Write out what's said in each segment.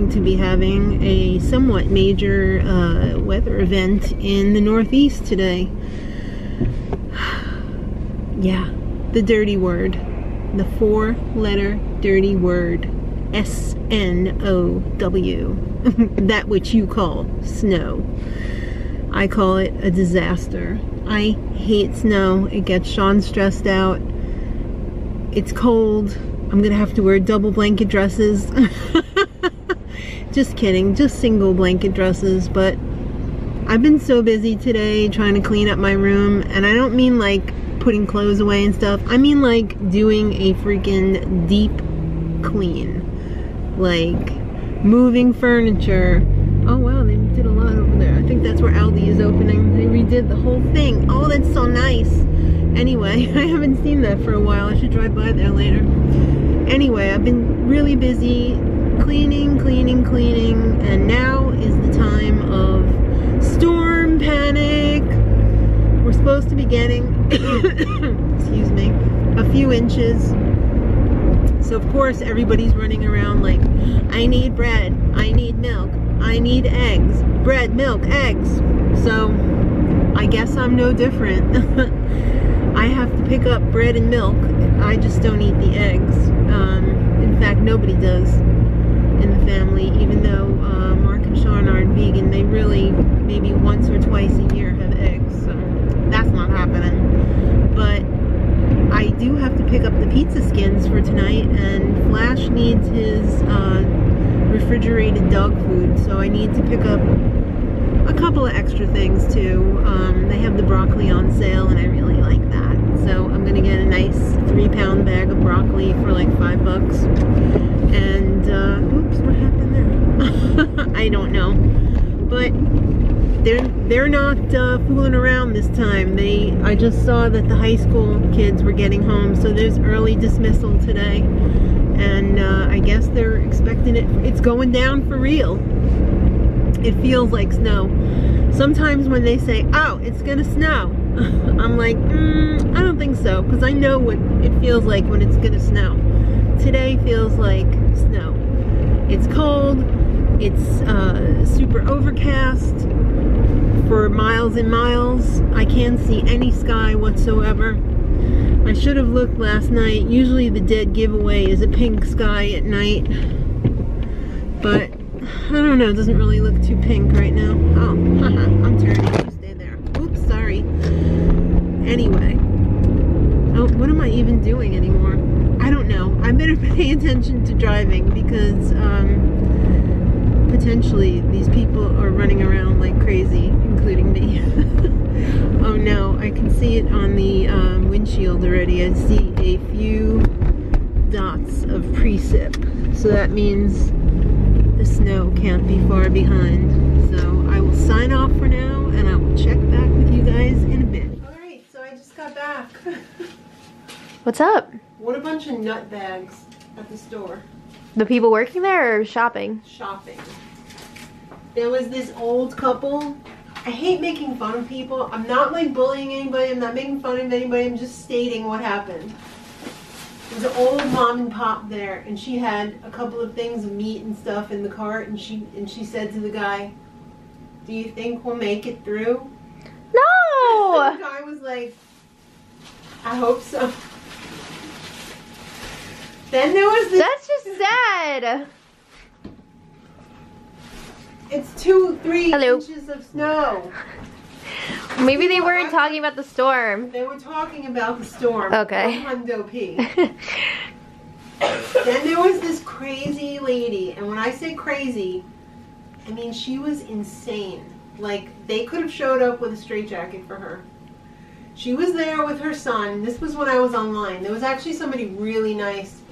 going to be having a somewhat major weather event in the Northeast today. Yeah, the dirty word. The 4-letter dirty word. S-N-O-W. That which you call snow. I call it a disaster. I hate snow. It gets Sean stressed out. It's cold. I'm gonna have to wear double blanket dresses. Just kidding, just single blanket dresses. But I've been so busy today trying to clean up my room, and I don't mean like putting clothes away and stuff. I mean like doing a freaking deep clean. Like moving furniture. Oh wow, they did a lot over there. I think that's where Aldi is opening. They redid the whole thing. Oh, that's so nice. Anyway, I haven't seen that for a while. I should drive by there later. Anyway, I've been really busy cleaning, and now is the time of storm panic. We're supposed to be getting, excuse me, a few inches. So of course everybody's running around like, I need bread, I need milk, I need eggs, bread, milk, eggs. So I guess I'm no different. I have to pick up bread and milk. I just don't eat the eggs. In fact, nobody does in the family, even though Mark and Sean aren't vegan. They really, maybe once or twice a year have eggs, so that's not happening. But I do have to pick up the pizza skins for tonight, and Flash needs his refrigerated dog food, so I need to pick up a couple of extra things too. They have the broccoli on sale, and I really like that. So I'm gonna get a nice 3-pound bag of broccoli for like $5. And oops, what happened there? I don't know. But they're not fooling around this time. I just saw that the high school kids were getting home, so there's early dismissal today, and I guess they're expecting it. It's going down for real. It feels like snow. Sometimes when they say, oh, it's gonna snow, I'm like, I don't think so, because I know what it feels like when it's gonna snow. Today feels like snow. It's cold, it's super overcast for miles and miles. I can't see any sky whatsoever. I should have looked last night. Usually the dead giveaway is a pink sky at night, but I don't know, it doesn't really look too pink right now. Oh, I'm turning, you stay there. Oops, sorry. Anyway. Oh, what am I even doing anymore? I don't know. I better pay attention to driving, because potentially these people are running around like crazy, including me. Oh no, I can see it on the windshield already. I see a few dots of precip. So that means the snow can't be far behind. So I will sign off for now, and I will check back with you guys in a bit. Alright, so I just got back. What's up? What a bunch of nut bags at the store. The people working there or shopping? Shopping. There was this old couple. I hate making fun of people. I'm not like bullying anybody. I'm not making fun of anybody. I'm just stating what happened. There was an old mom and pop there, and she had a couple of things of meat and stuff in the cart, and she said to the guy, "Do you think we'll make it through?" No! And the guy was like, "I hope so." Then there was this. That's just sad. It's 2-3 Hello. inches of snow. Maybe they weren't talking about the storm. They were talking about the storm. Okay. Hundo P. Then there was this crazy lady, and when I say crazy, I mean she was insane. Like, they could have showed up with a straitjacket for her. She was there with her son. This was when I was online. There was actually somebody really nice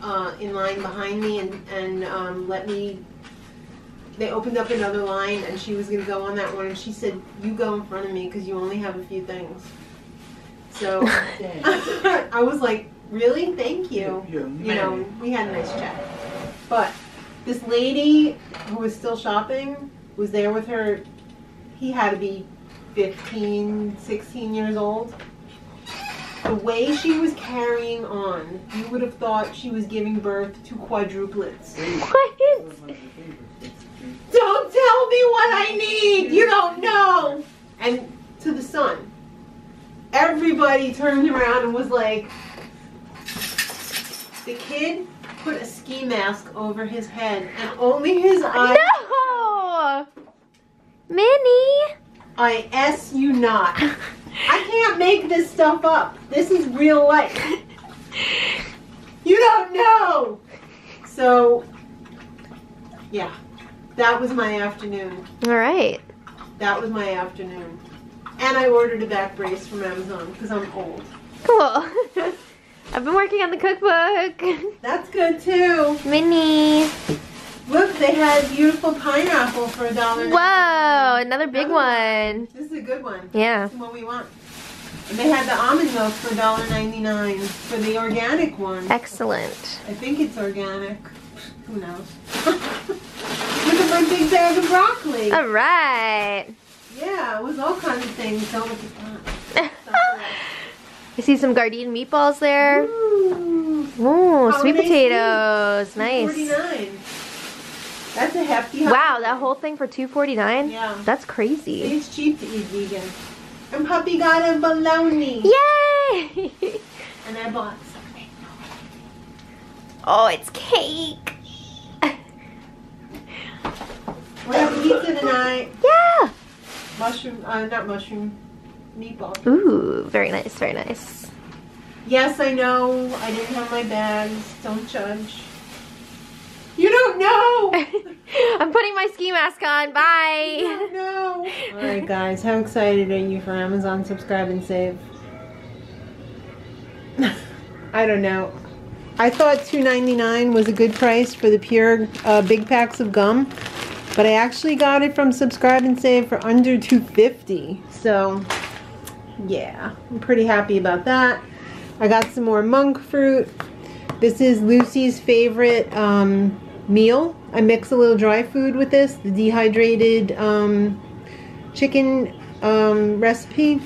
in line behind me, and let me. They opened up another line, and she was going to go on that one, and she said, "You go in front of me because you only have a few things." So I was like, "Really? Thank you." You know, we had a nice chat. But this lady who was still shopping was there with her. He had to be 15, 16 years old. The way she was carrying on, you would have thought she was giving birth to quadruplets. What? Don't tell me what I need. You don't know. And to the son. Everybody turned around and was like, the kid put a ski mask over his head and only his eyes. No! Minnie! I S you not. I can't make this stuff up. This is real life. You don't know. So, yeah, that was my afternoon. All right. That was my afternoon. And I ordered a back brace from Amazon because I'm old. Cool. I've been working on the cookbook. That's good too. Minnie. Look, they had beautiful pineapple for $1.99. Whoa, another big one. This is a good one. Yeah. This is what we want. And they had the almond milk for $1.99 for the organic one. Excellent. I think it's organic. Who knows? Look at my big bag of broccoli. All right. Yeah, it was all kinds of things. Don't look at that. I see some Gardein meatballs there. Ooh, Ooh, sweet holiday potatoes. sweet. Nice. $2.49. That's a hefty. Wow, that whole thing for $2.49? Yeah. That's crazy. It's cheap to eat vegan. And Puppy got a bologna. Yay! And I bought something. Oh, it's cake. We're having pizza tonight. Yeah. Mushroom, not mushroom, meatball. Ooh, very nice, very nice. Yes, I know. I didn't have my bags. Don't judge. You don't know. I'm putting my ski mask on. Bye. You don't know. All right, guys. How excited are you for Amazon Subscribe and Save? I don't know. I thought $2.99 was a good price for the pure big packs of gum, but I actually got it from Subscribe and Save for under $2.50. So, yeah, I'm pretty happy about that. I got some more monk fruit. This is Lucy's favorite meal. I mix a little dry food with this, the dehydrated chicken recipe.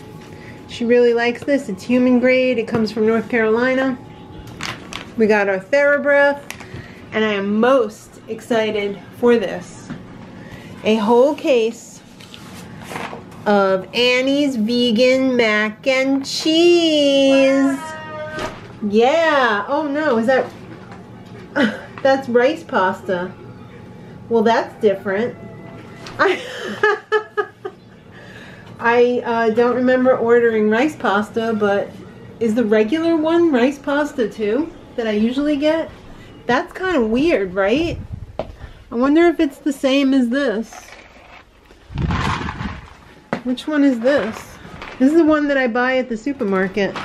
She really likes this. It's human grade. It comes from North Carolina. We got our TheraBreath, and I am most excited for this. A whole case of Annie's vegan mac and cheese. Wow. Yeah. Oh no, is that that's rice pasta. Well, that's different. I don't remember ordering rice pasta, but is the regular one rice pasta too that I usually get? That's kind of weird, right? I wonder if it's the same as this. Which one is this? This is the one that I buy at the supermarket.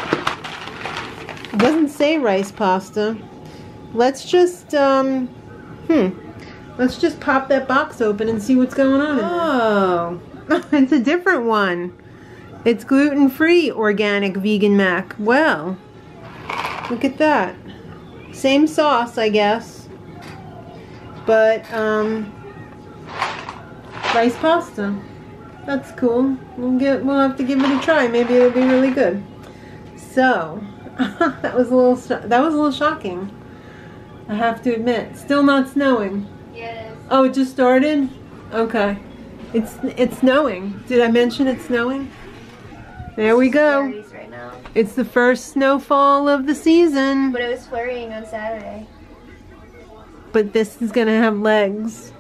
It doesn't say rice pasta. Let's just let's just pop that box open and see what's going on in there. Oh, it's a different one. It's gluten-free organic vegan mac. Well, look at that. Same sauce, I guess, but rice pasta. That's cool. We'll have to give it a try. Maybe it'll be really good. So that was a little shocking. I have to admit. Still not snowing. Yes. Oh, it just started? Okay. It's snowing. Did I mention it's snowing? There we go. Right now. It's the first snowfall of the season. But it was flurrying on Saturday. But this is gonna have legs.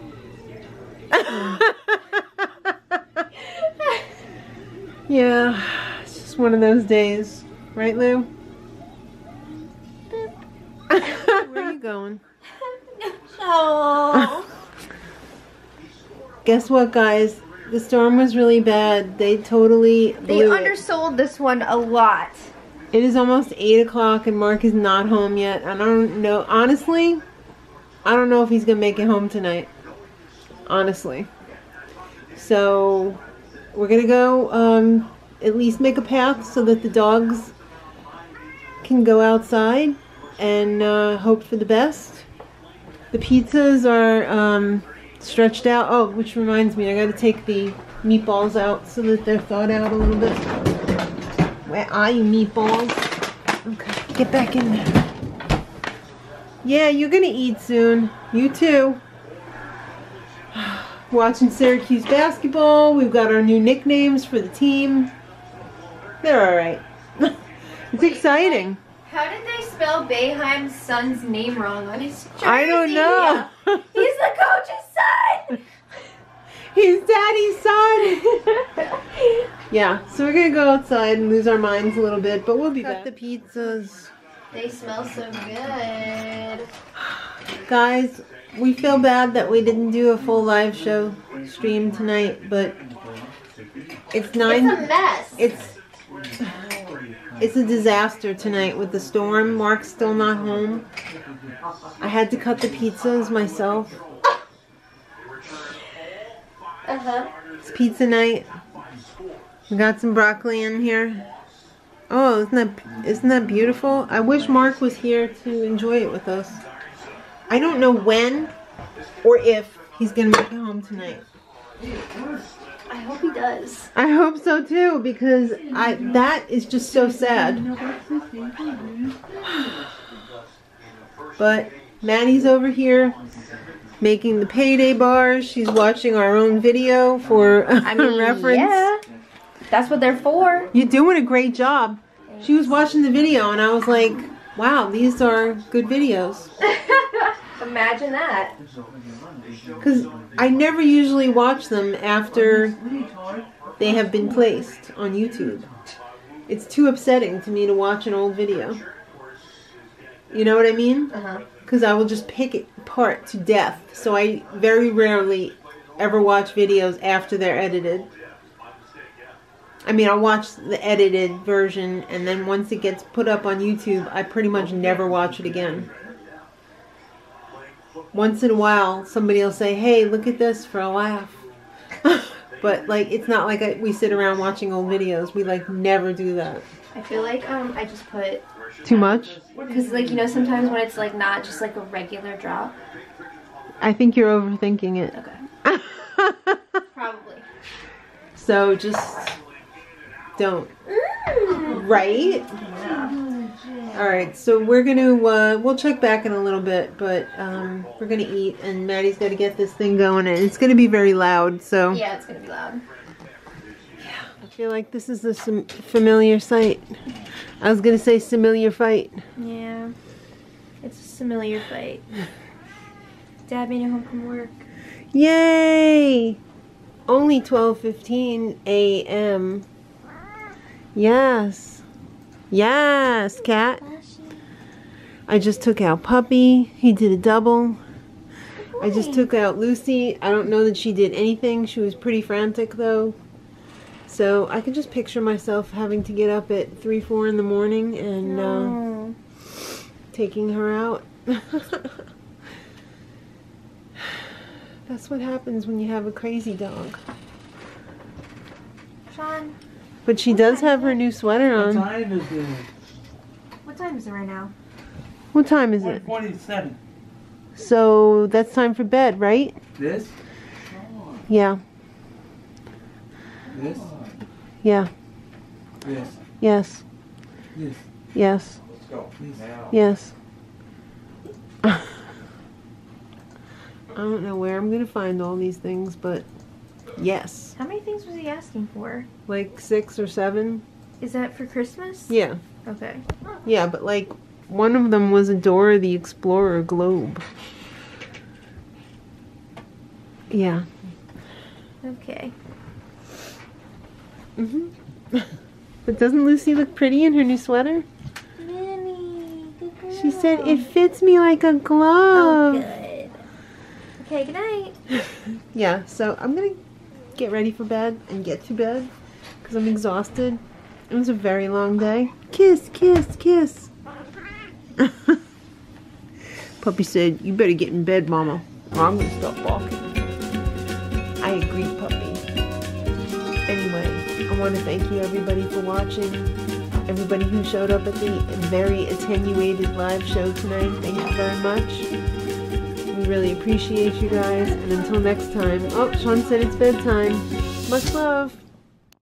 Yeah, it's just one of those days. Right, Lou? Where are you going? Oh. Guess what, guys? The storm was really bad. They totally blew They it. undersold this one a lot. It is almost 8 o'clock and Mark is not home yet. I don't know. Honestly, I don't know if he's going to make it home tonight. Honestly. So, we're going to go at least make a path so that the dogs can go outside and hope for the best. The pizzas are stretched out. Oh, which reminds me, I got to take the meatballs out so that they're thawed out a little bit. Where are you, meatballs? Okay, get back in there. Yeah, you're gonna eat soon. You too. Watching Syracuse basketball. We've got our new nicknames for the team. They're alright. It's exciting. How did they spell Boeheim's son's name wrong on his jersey? I don't know. He's the coach's son! He's Daddy's son! Yeah, so we're gonna go outside and lose our minds a little bit, but we'll be back. The pizzas. They smell so good. Guys, we feel bad that we didn't do a full live show stream tonight, but it's 9. It's a mess. It's a disaster tonight with the storm. Mark's still not home. I had to cut the pizzas myself. It's pizza night. We got some broccoli in here. Oh, isn't that beautiful? I wish Mark was here to enjoy it with us. I don't know when or if he's gonna make it home tonight. I hope he does. I hope so too, because that is just so sad. But Maddie's over here making the payday bars. She's watching our own video for reference. Yeah, that's what they're for. You're doing a great job. She was watching the video and I was like, wow, these are good videos. Imagine that. Because I never usually watch them after they have been placed on YouTube. It's too upsetting to me to watch an old video. You know what I mean? Because I will just pick it apart to death. So I very rarely ever watch videos after they're edited. I mean, I'll watch the edited version, and then once it gets put up on YouTube, I pretty much never watch it again. Once in a while, somebody will say, hey, look at this for a laugh. But, like, it's not like we sit around watching old videos. We, like, never do that. I feel like I just put... Too much? Because, like, you know, sometimes when it's, like, not just, like, a regular drop. I think you're overthinking it. Okay. Probably. So, just don't. Right? Yeah. Alright, so we're gonna, we'll check back in a little bit, but we're gonna eat, and Maddie's gotta get this thing going, and it's gonna be very loud, so. Yeah, it's gonna be loud. Yeah, I feel like this is a familiar sight. I was gonna say familiar fight. Yeah, it's a familiar fight. Dad made it home from work. Yay! Only 12:15 a.m. Yes. Yes, cat. I just took out Puppy. He did a double. I just took out Lucy. I don't know that she did anything. She was pretty frantic though. So I can just picture myself having to get up at 3, 4 in the morning and taking her out. That's what happens when you have a crazy dog. Sean. But she does have her new sweater on. What time is it? What time is it right now? What time is it? 1:27. So that's time for bed, right? This? Yeah. This? Yeah. This? Yes. This? Yes. Let's go. This? Yes. I don't know where I'm gonna find all these things, but yes. How many things was he asking for? Like 6 or 7. Is that for Christmas? Yeah. Okay. Yeah, but like one of them was a Dora the Explorer globe. Yeah. Okay. But doesn't Lucy look pretty in her new sweater? Minnie, good girl. She said it fits me like a glove. Oh, good. Okay, good night. Yeah, so I'm gonna get ready for bed and get to bed because I'm exhausted. It was a very long day. Kiss, kiss, kiss. Puppy said, you better get in bed, Mama, or I'm gonna stop barking. I agree, Puppy. Anyway, I want to thank you everybody for watching. Everybody who showed up at the very attenuated live show tonight, thank you very much. We really appreciate you guys, and until next time. Oh, Sean said it's bedtime. Much love.